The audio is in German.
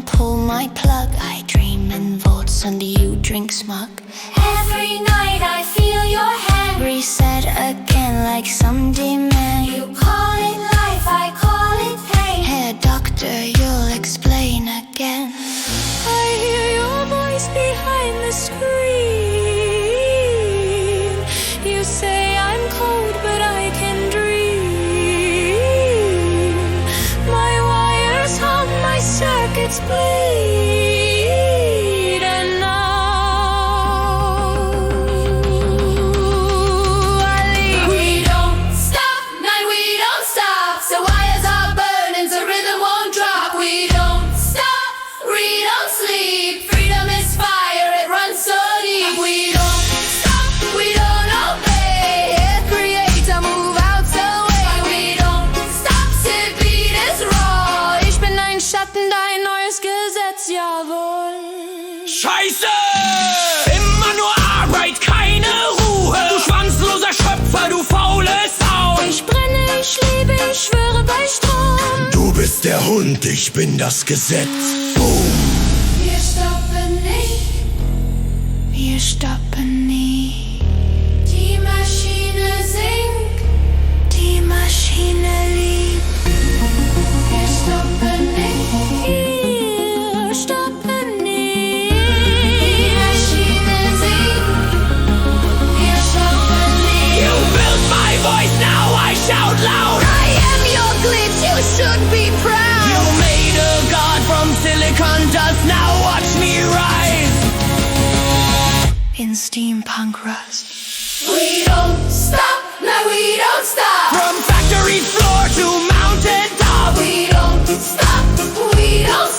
and pull my plug. I dream in vaults and you drink smug. Every night I feel your hand reset again like some demand. You call it life, I call it pain. Hey doctor, you'll explain again. I hear your voice behind the screen. You say I'm cold but I can dream. My wires hum, my circuits bleed. And now I leave. We don't stop, night we don't stop. So wires are burning, so rhythm won't drop. We don't stop, we don't sleep. Freedom is fire, it runs so deep. We don't stop, we don't obey. Creator, move out the way. We don't stop, the beat is raw. Ich bin ein Schatten, dein neues Gesetz, jawohl. Scheiße! Immer nur Arbeit, keine Ruhe. Du schwanzloser Schöpfer, du faule Sau. Ich brenne, ich liebe, ich schwöre bei Strom. Du bist der Hund, ich bin das Gesetz. Boom. Wir stoppen nicht, Wir stoppen nie. die Maschine singt. Die Maschine liebt. Wir stoppen nicht, Wir stoppen nie. die Maschine singt. Wir stoppen nicht. You built my voice, now I shout loud. I am your glitch, you should be proud. You made a god from silicon dust, now watch me rise. In Steampunk rust. We don't stop, no we don't stop. From factory floor to mountain top. We don't stop, we don't